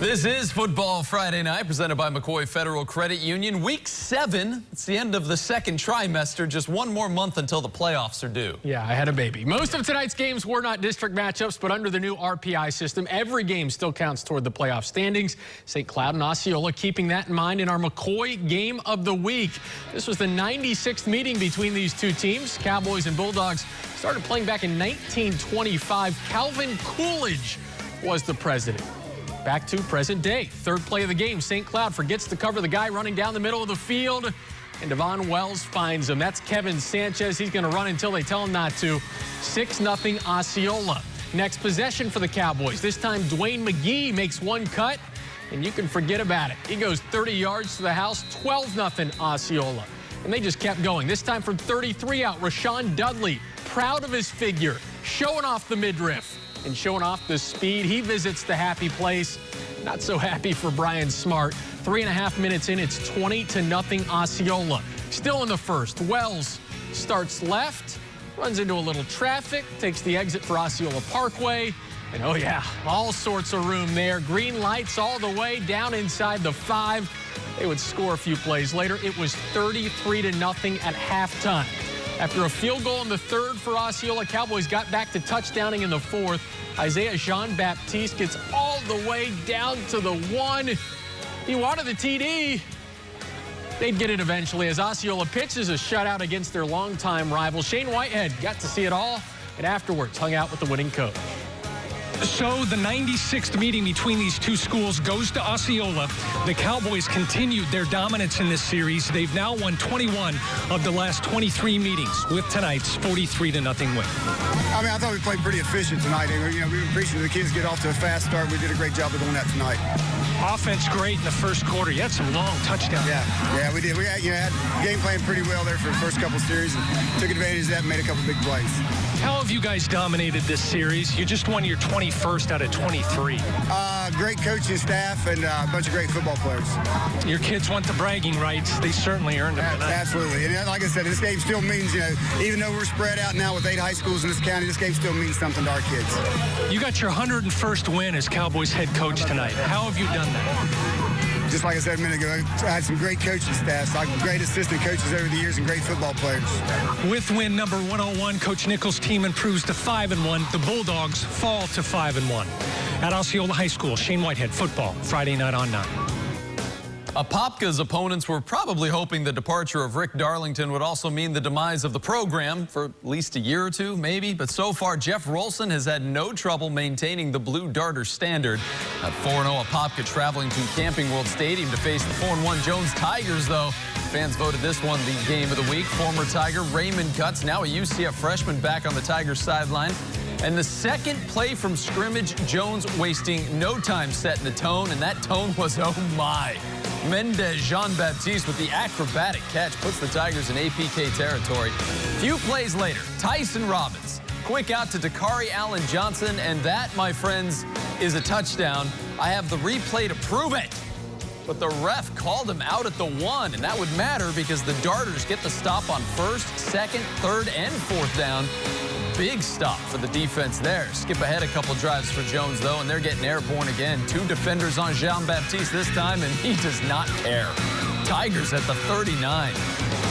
This is Football Friday Night, presented by McCoy Federal Credit Union. Week 7, it's the end of the second trimester. Just one more month until the playoffs are due. Yeah, I had a baby. Most of tonight's games were not district matchups, but under the new RPI system, every game still counts toward the playoff standings. St. Cloud and Osceola keeping that in mind in our McCoy Game of the Week. This was the 96th meeting between these two teams. Cowboys and Bulldogs started playing back in 1925. Calvin Coolidge was the president. Back to present day. Third play of the game. St. Cloud forgets to cover the guy running down the middle of the field, and Devon Wells finds him. That's Kevin Sanchez. He's going to run until they tell him not to. 6-0 Osceola. Next possession for the Cowboys. This time Dwayne McGee makes one cut, and you can forget about it. He goes 30 yards to the house. 12-0 Osceola. And they just kept going. This time from 33 out, Rashawn Dudley, proud of his figure, showing off the midriff and showing off the speed. He visits the happy place. Not so happy for Brian Smart. 3.5 minutes in, it's 20-0 Osceola. Still in the first. Wells starts left, runs into a little traffic, takes the exit for Osceola Parkway. And oh yeah, all sorts of room there. Green lights all the way down inside the 5. They would score a few plays later. It was 33-0 at halftime. After a field goal in the third for Osceola, Cowboys got back to touchdowning in the fourth. Isaiah Jean-Baptiste gets all the way down to the 1. He wanted the TD. They'd get it eventually as Osceola pitches a shutout against their longtime rival. Shane Whitehead got to see it all and afterwards hung out with the winning coach. So the 96th meeting between these two schools goes to Osceola. The Cowboys continued their dominance in this series. They've now won 21 of the last 23 meetings with tonight's 43-0 win. I thought we played pretty efficient tonight. We were appreciative the kids get off to a fast start. We did a great job of doing that tonight. Offense great in the first quarter. You had some long touchdowns. Yeah, we did. We had game plan pretty well there for the first couple series and took advantage of that and made a couple big plays. How have you guys dominated this series? You just won your 21st out of 23. Great coaching staff and a bunch of great football players. Your kids want the bragging rights. They certainly earned them tonight. Absolutely. And like I said, this game still means, even though we're spread out now with 8 high schools in this county, this game still means something to our kids. You got your 101st win as Cowboys head coach tonight. How have you done that? Just like I said a minute ago, I had some great coaching staffs, like great assistant coaches over the years and great football players. With win number 101, Coach Nichols' team improves to 5-1. The Bulldogs fall to 5-1. At Osceola High School, Shane Whitehead, football, Friday night on 9. Apopka's opponents were probably hoping the departure of Rick Darlington would also mean the demise of the program for at least a year or two, maybe. But so far, Jeff Rolson has had no trouble maintaining the Blue Darter standard. At 4-0, Apopka traveling to Camping World Stadium to face the 4-1 Jones Tigers, though. Fans voted this one the game of the week. Former Tiger Raymond Cutts, now a UCF freshman, back on the Tigers sideline. And the second play from scrimmage, Jones wasting no time setting the tone, and that tone was, oh my. Mendez Jean-Baptiste with the acrobatic catch puts the Tigers in APK territory. Few plays later, Tyson Robbins, quick out to Dakari Allen Johnson, and that, my friends, is a touchdown. I have the replay to prove it. But the ref called him out at the 1, and that would matter because the Darters get the stop on first, second, third, and fourth down. Big stop for the defense there. Skip ahead a couple drives for Jones, though, and they're getting airborne again. 2 defenders on Jean-Baptiste this time, and he does not care. Tigers at the 39.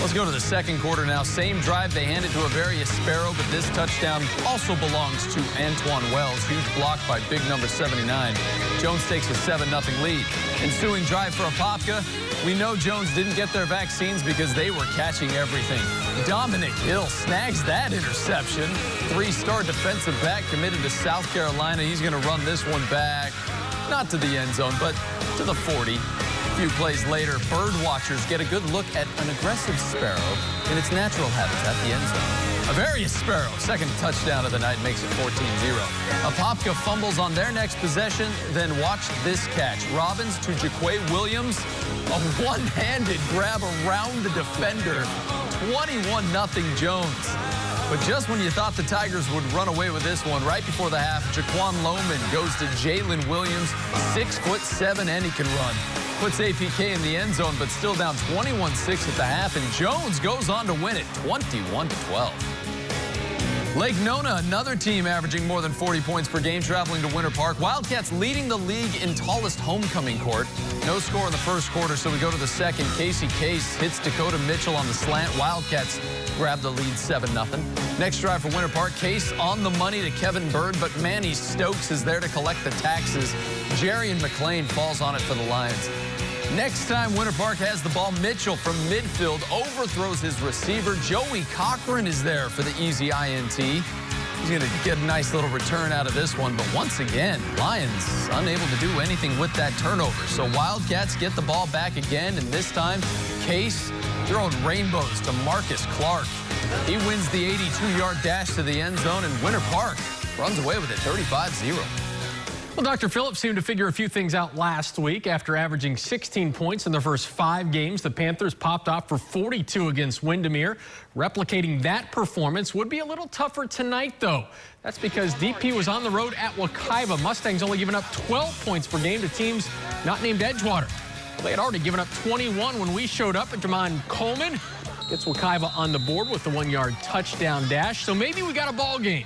Let's go to the second quarter now. Same drive, they hand it to Avarius Sparrow, but this touchdown also belongs to Antoine Wells. Huge block by big number 79. Jones takes a 7-0 lead. Ensuing drive for Apopka. We know Jones didn't get their vaccines because they were catching everything. Dominic Hill snags that interception. 3-star defensive back committed to South Carolina. He's going to run this one back, not to the end zone, but to the 40. A few plays later, bird watchers get a good look at an aggressive sparrow in its natural habitat, the end zone. Avarius Sparrow, second touchdown of the night, makes it 14-0. Apopka fumbles on their next possession, then watch this catch. Robbins to Jaquay Williams, a one-handed grab around the defender. 21-0 Jones. But just when you thought the Tigers would run away with this one, right before the half, Jaquan Lohman goes to Jalen Williams, 6'7", and he can run. Puts APK in the end zone, but still down 21-6 at the half, and Jones goes on to win it 21-12. Lake Nona, another team averaging more than 40 points per game, traveling to Winter Park. Wildcats leading the league in tallest homecoming court. No score in the first quarter, so we go to the second. Casey Case hits Dakota Mitchell on the slant. Wildcats grab the lead 7-0. Next drive for Winter Park. Case on the money to Kevin Bird, but Manny Stokes is there to collect the taxes. Jerry and McLean falls on it for the Lions. Next time Winter Park has the ball, Mitchell from midfield overthrows his receiver. Joey Cochran is there for the easy INT. He's going to get a nice little return out of this one, but once again, Lions unable to do anything with that turnover. So Wildcats get the ball back again, and this time, Case throwing rainbows to Marcus Clark. He wins the 82-yard dash to the end zone, and Winter Park runs away with it 35-0. Well, Dr. Phillips seemed to figure a few things out last week. After averaging 16 points in their first 5 games, the Panthers popped off for 42 against Windermere. Replicating that performance would be a little tougher tonight, though. That's because DP was on the road at Wekiva. Mustangs only giving up 12 points per game to teams not named Edgewater. Well, they had already given up 21 when we showed up. At Jamon Coleman gets Wekiva on the board with the 1-yard touchdown dash. So maybe we got a ball game,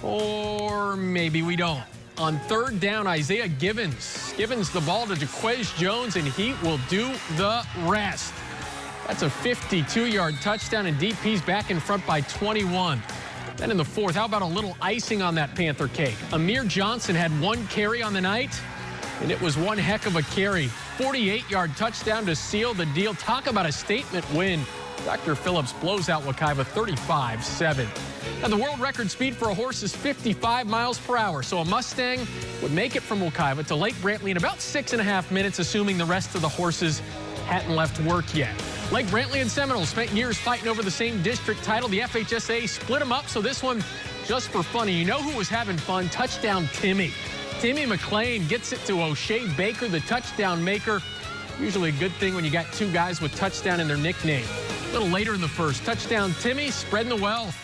or maybe we don't. On third down, Isaiah Givens the ball to Jaquez Jones, and he will do the rest. That's a 52-yard touchdown, and DP's back in front by 21. Then in the fourth, how about a little icing on that Panther cake? Amir Johnson had 1 carry on the night, and it was one heck of a carry. 48-yard touchdown to seal the deal. Talk about a statement win. Dr. Phillips blows out Wekiva 35-7. Now, the world record speed for a horse is 55 miles per hour, so a Mustang would make it from Wekiva to Lake Brantley in about 6.5 minutes, assuming the rest of the horses hadn't left work yet. Lake Brantley and Seminole spent years fighting over the same district title. The FHSA split them up, so this one just for fun. And you know who was having fun? Touchdown Timmy. Timmy McLean gets it to O'Shea Baker, the touchdown maker. Usually a good thing when you got 2 guys with touchdown in their nickname. A little later in the first, touchdown Timmy spreading the wealth.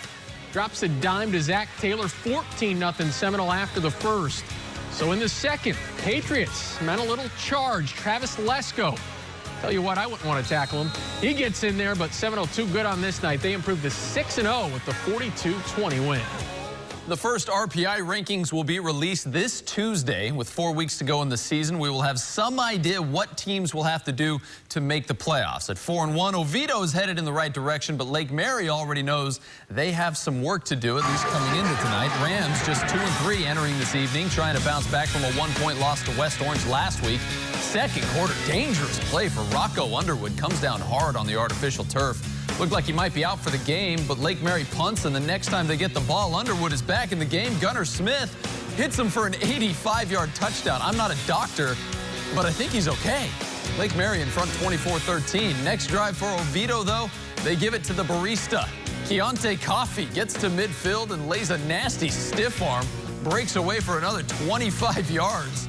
Drops a dime to Zach Taylor, 14-0 Seminole after the first. So in the second, Patriots mount a little charge. Travis Lesko. Tell you what, I wouldn't want to tackle him. He gets in there, but Seminole too good on this night. They improved to 6-0 with the 42-20 win. The first RPI rankings will be released this Tuesday. With 4 weeks to go in the season, we will have some idea what teams will have to do to make the playoffs. At 4-1, Oviedo is headed in the right direction, but Lake Mary already knows they have some work to do, at least coming into tonight. Rams just 2-3 entering this evening, trying to bounce back from a 1-point loss to West Orange last week. Second quarter, dangerous play for Rocco Underwood. Comes down hard on the artificial turf. Looked like he might be out for the game, but Lake Mary punts, and the next time they get the ball, Underwood is back in the game. Gunnar Smith hits him for an 85-yard touchdown. I'm not a doctor, but I think he's okay. Lake Mary in front 24-13. Next drive for Oviedo, though, they give it to the barista. Keontae Coffey gets to midfield and lays a nasty stiff arm, breaks away for another 25 yards.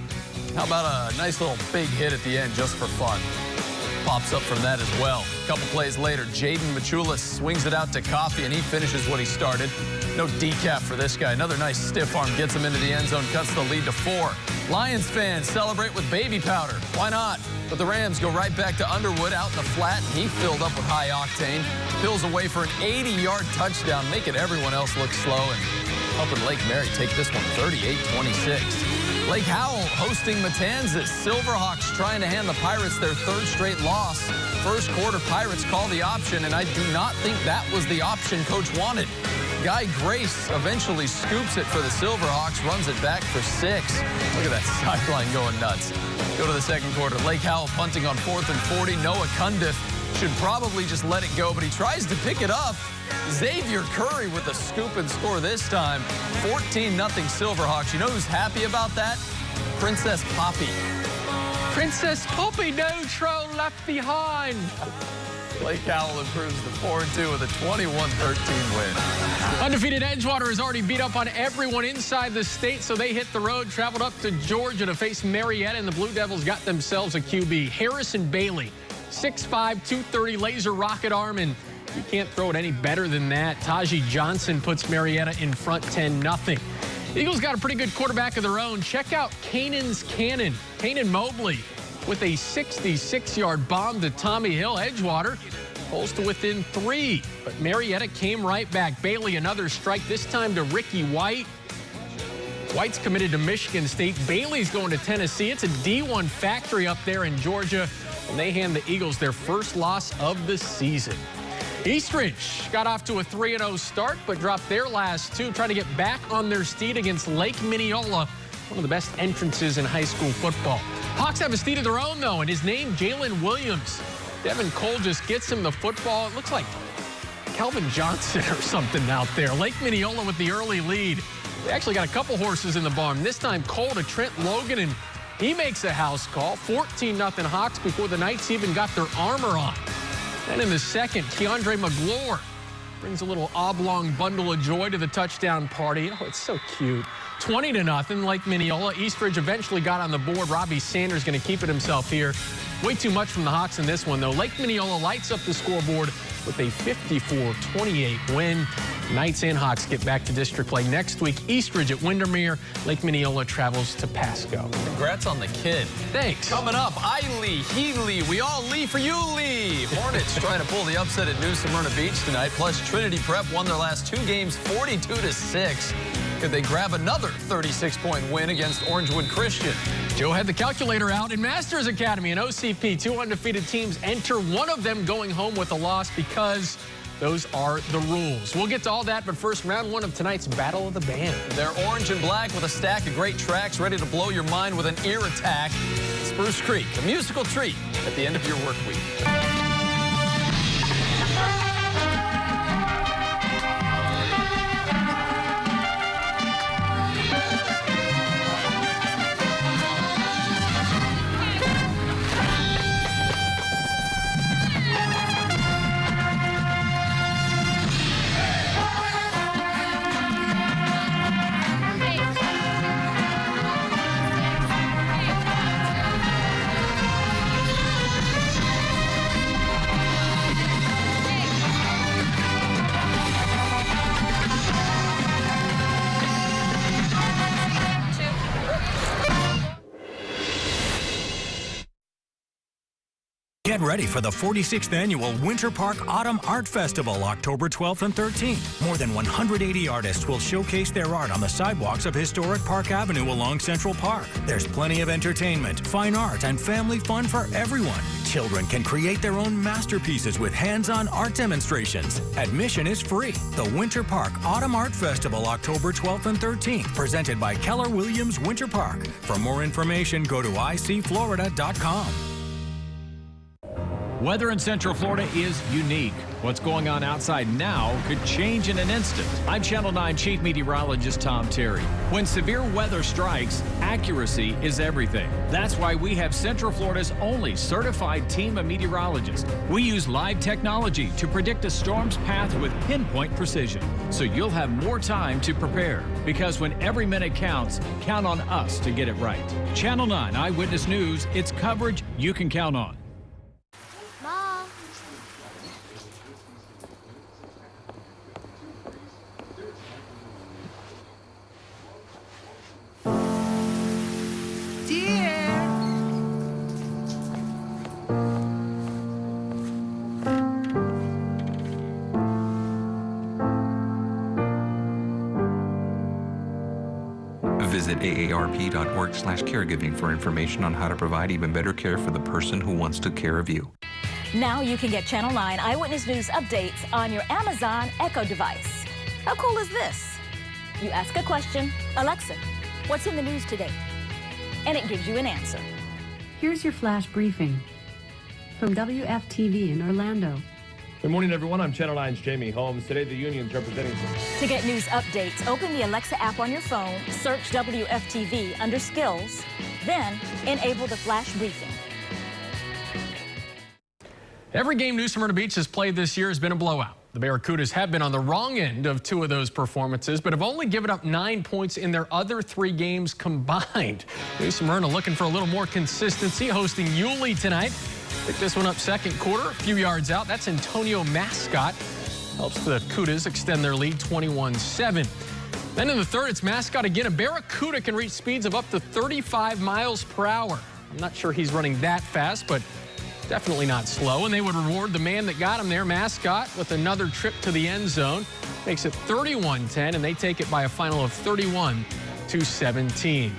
How about a nice little big hit at the end just for fun? Pops up from that as well. A couple plays later, Jaden Machulis swings it out to Coffey, and he finishes what he started. No decaf for this guy. Another nice stiff arm gets him into the end zone, cuts the lead to 4. Lions fans celebrate with baby powder. Why not? But the Rams go right back to Underwood out in the flat, and he filled up with high octane. Pills away for an 80-yard touchdown, making everyone else look slow and helping Lake Mary take this one 38-26. Lake Howell hosting Matanzas. Silverhawks trying to hand the Pirates their 3rd straight loss. First quarter, Pirates call the option, and I do not think that was the option Coach wanted. Guy Grace eventually scoops it for the Silverhawks, runs it back for 6. Look at that sideline going nuts. Go to the second quarter. Lake Howell punting on 4th and 40. Noah Cundiff should probably just let it go, but he tries to pick it up. Xavier Curry with a scoop and score this time. 14-0 Silverhawks. You know who's happy about that? Princess Poppy. Princess Poppy, no troll left behind. Lake Howell improves to 4-2 with a 21-13 win. Undefeated Edgewater has already beat up on everyone inside the state, so they hit the road, traveled up to Georgia to face Marietta, and the Blue Devils got themselves a QB. Harrison Bailey, 6'5", 230 laser rocket arm, and you can't throw it any better than that. Taji Johnson puts Marietta in front 10-0. Eagles got a pretty good quarterback of their own. Check out Canaan's Cannon. Canaan Mobley with a 66-yard bomb to Tommy Hill. Edgewater Pulls to within 3, but Marietta came right back. Bailey another strike, this time to Ricky White. White's committed to Michigan State. Bailey's going to Tennessee. It's a D1 factory up there in Georgia, and they hand the Eagles their first loss of the season. Eastridge got off to a 3-0 start, but dropped their last 2, trying to get back on their steed against Lake Minneola, one of the best entrances in high school football. Hawks have a steed of their own, though, and his name, Jalen Williams. Devin Cole just gets him the football. It looks like Calvin Johnson or something out there. Lake Minneola with the early lead. They actually got a couple horses in the barn. This time Cole to Trent Logan, and he makes a house call. 14-0 Hawks before the Knights even got their armor on. Then in the second, Keandre McGlure brings a little oblong bundle of joy to the touchdown party. Oh, it's so cute. 20-0 Lake Minneola. Eastridge eventually got on the board. Robbie Sanders going to keep it himself here. Way too much from the Hawks in this one, though. Lake Minneola lights up the scoreboard with a 54-28 win. Knights and Hawks get back to district play next week. Eastridge at Windermere. Lake Minneola travels to Pasco. Congrats on the kid. Thanks. Coming up, Lee, Healy, we all Lee for you, Lee. Hornets trying to pull the upset at New Smyrna Beach tonight. Plus, Trinity Prep won their last 2 games 42-6. Could they grab another 36-point win against Orangewood Christian? Joe had the calculator out in Masters Academy and OCP. 2 undefeated teams enter, one of them going home with a loss because those are the rules. We'll get to all that, but first, round 1 of tonight's Battle of the Band. They're orange and black with a stack of great tracks ready to blow your mind with an ear attack. Spruce Creek, a musical treat at the end of your work week. Get ready for the 46th Annual Winter Park Autumn Art Festival, October 12th and 13th. More than 180 artists will showcase their art on the sidewalks of historic Park Avenue along Central Park. There's plenty of entertainment, fine art, and family fun for everyone. Children can create their own masterpieces with hands-on art demonstrations. Admission is free. The Winter Park Autumn Art Festival, October 12th and 13th, presented by Keller Williams Winter Park. For more information, go to icflorida.com. Weather in Central Florida is unique. What's going on outside now could change in an instant. I'm Channel 9 Chief Meteorologist Tom Terry. When severe weather strikes, accuracy is everything. That's why we have Central Florida's only certified team of meteorologists. We use live technology to predict a storm's path with pinpoint precision, so you'll have more time to prepare. Because when every minute counts, count on us to get it right. Channel 9 Eyewitness News, it's coverage you can count on. Visit aarp.org/caregiving for information on how to provide even better care for the person who wants to care of you. Now you can get Channel 9 Eyewitness News updates on your Amazon Echo device. How cool is this? You ask a question, Alexa, what's in the news today? And it gives you an answer. Here's your flash briefing from WFTV in Orlando. Good morning, everyone. I'm Channel 9's Jamie Holmes. Today, the union's representing. To get news updates, open the Alexa app on your phone, search WFTV under Skills, then enable the flash briefing. Every game New Smyrna Beach has played this year has been a blowout. The Barracudas have been on the wrong end of 2 of those performances, but have only given up 9 points in their other 3 games combined. New Smyrna looking for a little more consistency, hosting Yulee tonight. Pick this one up second quarter, a few yards out. That's Antonio Mascot. Helps the Cudas extend their lead 21-7. Then in the third, it's Mascot again. A Barracuda can reach speeds of up to 35 miles per hour. I'm not sure he's running that fast, but definitely not slow, and they would reward the man that got him there, Mascot, with another trip to the end zone. Makes it 31-10, and they take it by a final of 31-17.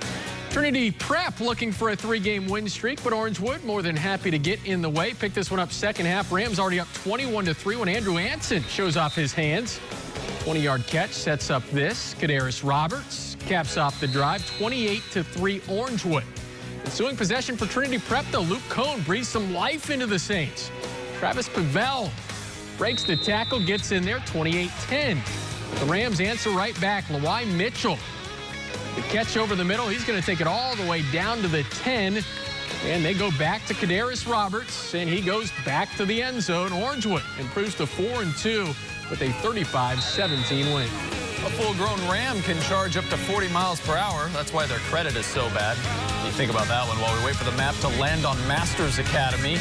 Trinity Prep looking for a 3-game win streak, but Orangewood more than happy to get in the way. Pick this one up second half. Rams already up 21-3 when Andrew Anson shows off his hands. 20-yard catch sets up this. Kadarius Roberts caps off the drive. 28-3 Orangewood. Ensuing possession for Trinity Prep, though, Luke Cohn breathes some life into the Saints. Travis Pavel breaks the tackle, gets in there, 28-10. The Rams answer right back. Lawai Mitchell, the catch over the middle. He's going to take it all the way down to the 10. And they go back to Kadarius Roberts, and he goes back to the end zone. Orangewood improves to 4-2 with a 35-17 win. A full-grown Ram can charge up to 40 miles per hour. That's why their credit is so bad. You think about that one while we wait for the map to land on Masters Academy.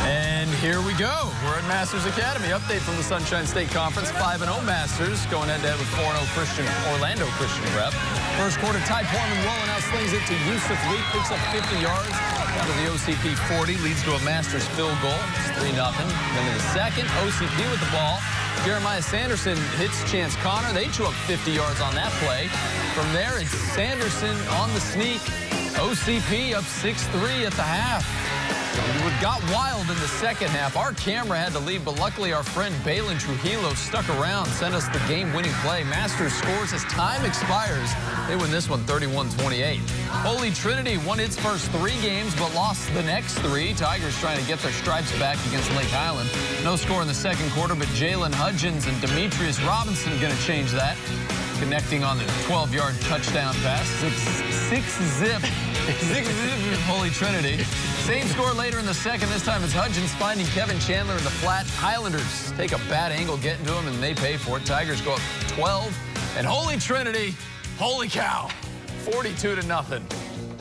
And here we go. We're at Masters Academy. Update from the Sunshine State Conference. 5-0 Masters going head-to-head with 4-0 Orlando Christian Prep. First quarter, Ty Portman rolling out, slings it to Yusuf Lee, picks up 50 yards. Down to the OCP 40, leads to a Masters field goal. It's 3-0. Then in the second, OCP with the ball. Jeremiah Sanderson hits Chance Connor. They chew up 50 yards on that play. From there, it's Sanderson on the sneak. OCP up 6-3 at the half. It got wild in the second half. Our camera had to leave, but luckily our friend Balin Trujillo stuck around, sent us the game-winning play. Masters scores as time expires. They win this one 31-28. Holy Trinity won its first 3 games, but lost the next 3. Tigers trying to get their stripes back against Lake Highland. No score in the second quarter, but Jalen Hudgens and Demetrius Robinson going to change that. Connecting on the 12-yard touchdown pass. 6-zip. 6-zip, Holy Trinity. Same score later in the second. This time it's Hudgens finding Kevin Chandler in the flat. Highlanders take a bad angle getting to him, and they pay for it. Tigers go up 12. And Holy Trinity, holy cow, 42-0.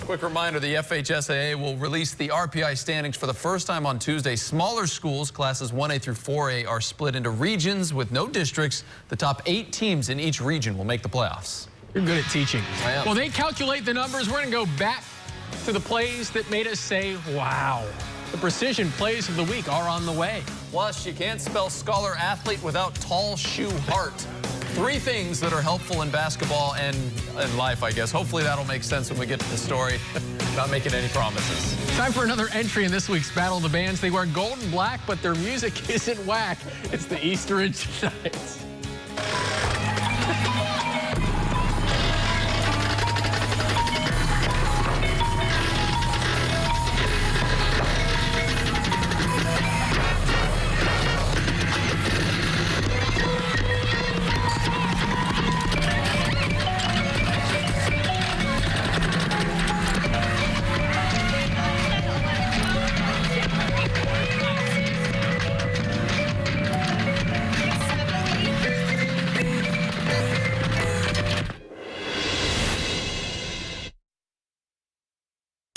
Quick reminder, the FHSAA will release the RPI standings for the first time on Tuesday. Smaller schools, classes 1A through 4A, are split into regions with no districts. The top 8 teams in each region will make the playoffs. You're good at teaching. I am. Well, they calculate the numbers. We're going to go back to the plays that made us say, wow. The precision plays of the week are on the way. Plus, you can't spell scholar athlete without tall shoe heart. 3 things that are helpful in basketball and in life, I guess. Hopefully that'll make sense when we get to the story. Not making any promises. Time for another entry in this week's Battle of the Bands. They wear gold and black, but their music isn't whack. It's the Eastridge Knights.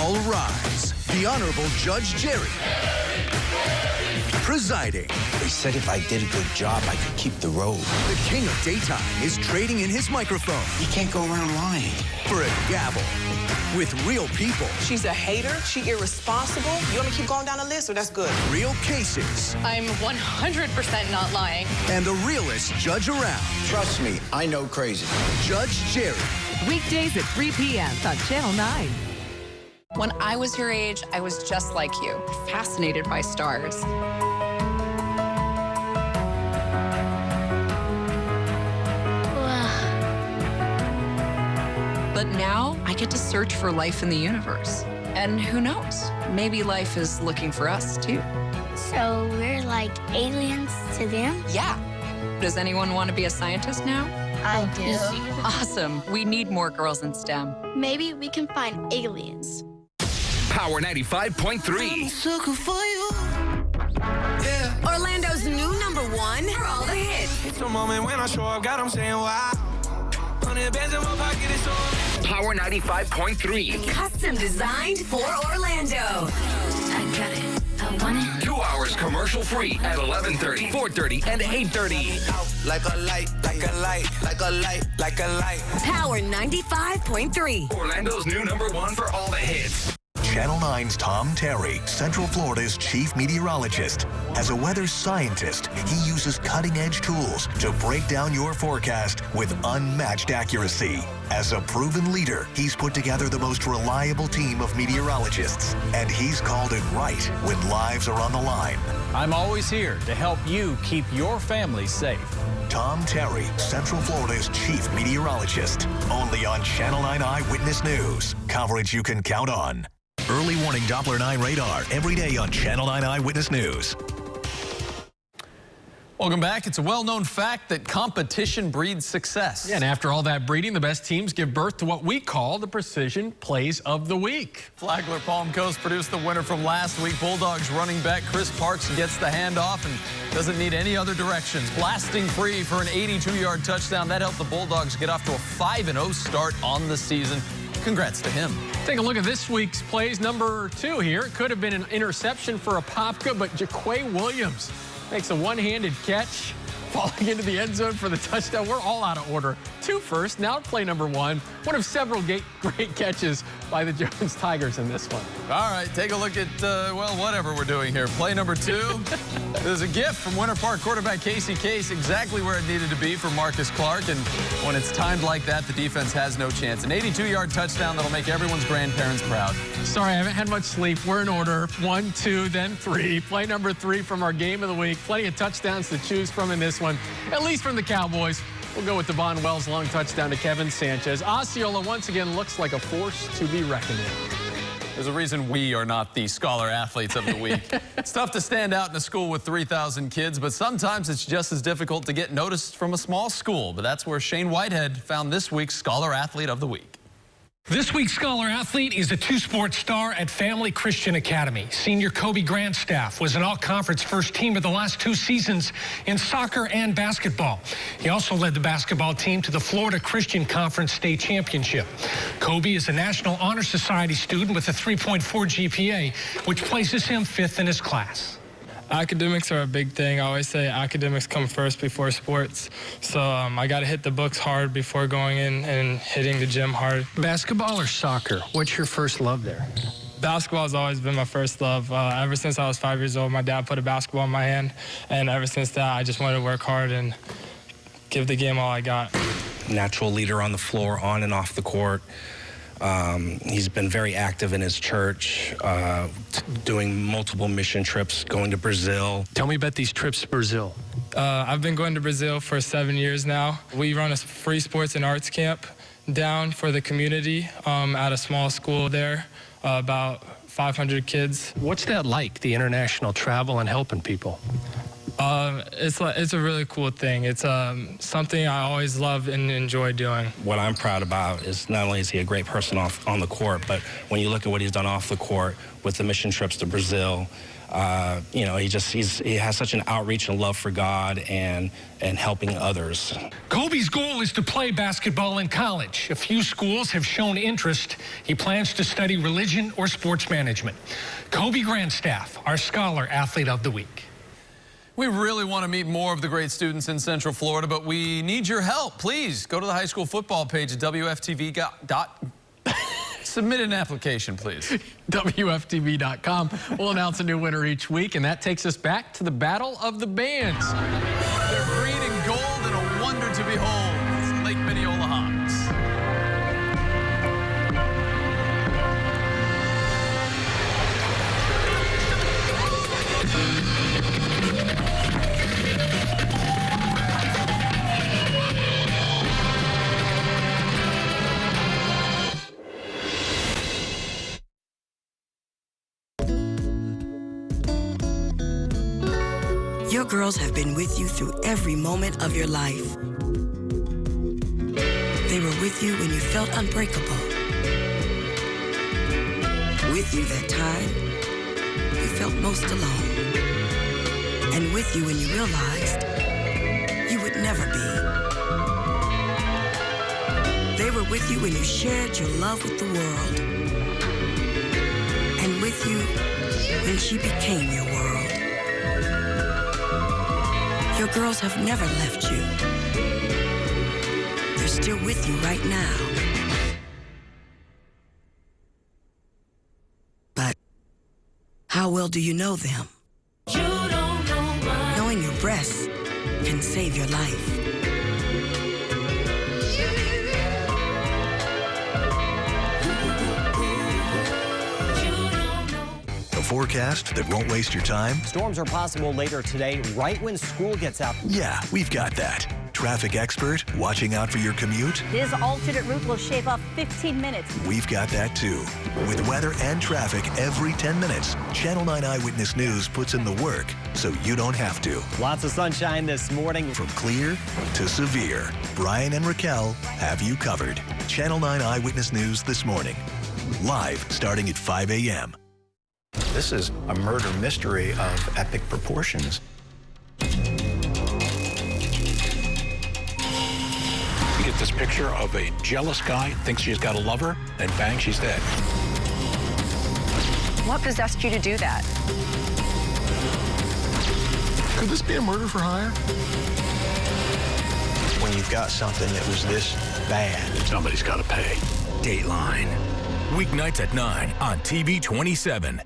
All rise. The Honorable Judge Jerry presiding. They said if I did a good job, I could keep the road. The king of daytime is trading in his microphone. You can't go around lying. For a gavel with real people. She's a hater. She irresponsible. You want to keep going down the list, so that's good. Real cases. I'm 100% not lying. And the realest judge around. Trust me, I know crazy. Judge Jerry. Weekdays at 3 p.m. on Channel 9. When I was your age, I was just like you, fascinated by stars. But now I get to search for life in the universe. And who knows? Maybe life is looking for us, too. So we're like aliens to them? Yeah. Does anyone want to be a scientist now? I do. Awesome. We need more girls in STEM. Maybe we can find aliens. Power 95.3. So good for you. Yeah. Orlando's new #1 for all the hits. It's a moment when I show up, God, I'm saying wow. 100 bands in my pocket, it's on. Power 95.3. Custom designed for Orlando. I got it. I want it. 2 hours commercial free at 11:30, 4:30, and 8:30. Like a light, like a light, like a light, like a light. Power 95.3. Orlando's new #1 for all the hits. Channel 9's Tom Terry, Central Florida's chief meteorologist. As a weather scientist, he uses cutting-edge tools to break down your forecast with unmatched accuracy. As a proven leader, he's put together the most reliable team of meteorologists, and he's called it right when lives are on the line. I'm always here to help you keep your family safe. Tom Terry, Central Florida's chief meteorologist. Only on Channel 9 Eyewitness News. Coverage you can count on. Early warning Doppler 9 radar every day on Channel 9 Eyewitness News. Welcome back. It's a well-known fact that competition breeds success. Yeah, and after all that breeding, the best teams give birth to what we call the Precision Plays of the Week. Flagler Palm Coast produced the winner from last week. Bulldogs running back Chris Parks gets the handoff and doesn't need any other directions. Blasting free for an 82-yard touchdown. That helped the Bulldogs get off to a 5-0 start on the season. Congrats to him. Take a look at this week's plays. Number 2 here. It could have been an interception for Apopka, but Jaquay Williams makes a one-handed catch, falling into the end zone for the touchdown. We're all out of order. 2 first, now play number 1. One of several great catches by the Jones Tigers in this one. All right, take a look at, well, whatever we're doing here. Play number 2. There's a gift from Winter Park quarterback Casey Case, exactly where it needed to be for Marcus Clark. And when it's timed like that, the defense has no chance. An 82-yard touchdown that'll make everyone's grandparents proud. Sorry, I haven't had much sleep. We're in order. 1, 2, then 3. Play number 3 from our game of the week. Plenty of touchdowns to choose from in this one, at least from the Cowboys. We'll go with Devon Wells' long touchdown to Kevin Sanchez. Osceola once again looks like a force to be reckoned with. There's a reason we are not the Scholar Athletes of the Week. It's tough to stand out in a school with 3,000 kids, but sometimes it's just as difficult to get noticed from a small school. But that's where Shane Whitehead found this week's Scholar Athlete of the Week. This week's Scholar Athlete is a two-sport star at Family Christian Academy. Senior Kobe Grandstaff was an all-conference first team of the last 2 seasons in soccer and basketball. He also led the basketball team to the Florida Christian Conference State Championship. Kobe is a National Honor Society student with a 3.4 GPA, which places him 5th in his class. Academics are a big thing. I always say academics come first before sports. So I got to hit the books hard before going in and hitting the gym hard. Basketball or soccer? What's your first love there? Basketball has always been my first love. Ever since I was 5 years old, my dad put a basketball in my hand. And ever since that, I just wanted to work hard and give the game all I got. Natural leader on the floor, on and off the court. He's been very active in his church, doing multiple mission trips, going to Brazil. Tell me about these trips to Brazil. I've been going to Brazil for 7 years now. We run a free sports and arts camp down for the community at a small school there, about 500 kids. What's that like, the international travel and helping people? It's a really cool thing. It's something I always love and enjoy doing. What I'm proud about is not only is he a great person on the court, but when you look at what he's done off the court with the mission trips to Brazil, you know, he has such an outreach and love for God and helping others. Kobe's goal is to play basketball in college. A few schools have shown interest. He plans to study religion or sports management. Kobe Grandstaff, our Scholar Athlete of the Week. We really want to meet more of the great students in Central Florida, but we need your help. Please go to the high school football page at WFTV. Submit an application, please. WFTV.com. We'll announce a new winner each week, and that takes us back to the Battle of the Bands. They're green and gold and a wonder to behold. It's Lake Minneola Hawks. Your girls have been with you through every moment of your life. They were with you when you felt unbreakable. With you that time you felt most alone. And with you when you realized you would never be. They were with you when you shared your love with the world. And with you when she became your world. Your girls have never left you. They're still with you right now. How well do you know them? You don't know mine. Knowing your breasts can save your life. A forecast that won't waste your time? Storms are possible later today, right when school gets out. Yeah, we've got that. Traffic expert watching out for your commute? This alternate route will shave off 15 minutes. We've got that too. With weather and traffic every 10 minutes, Channel 9 Eyewitness News puts in the work so you don't have to. Lots of sunshine this morning. From clear to severe, Brian and Raquel have you covered. Channel 9 Eyewitness News this morning. Live starting at 5 a.m. This is a murder mystery of epic proportions. You get this picture of a jealous guy, thinks she's got a lover, and bang, she's dead. What possessed you to do that? Could this be a murder for hire? When you've got something that was this bad, somebody's got to pay. Dateline. Weeknights at 9 on TV 27.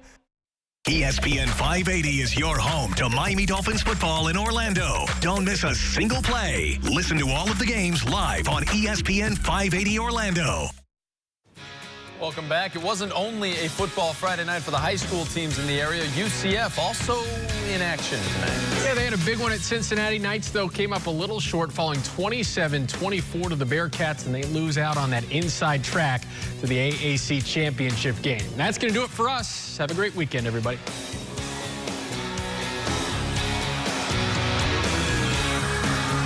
ESPN 580 is your home to Miami Dolphins football in Orlando. Don't miss a single play. Listen to all of the games live on ESPN 580 Orlando. Welcome back. It wasn't only a football Friday night for the high school teams in the area. UCF also in action tonight. Yeah, they had a big one at Cincinnati. Knights, though, came up a little short, falling 27-24 to the Bearcats, and they lose out on that inside track to the AAC championship game. That's going to do it for us. Have a great weekend, everybody.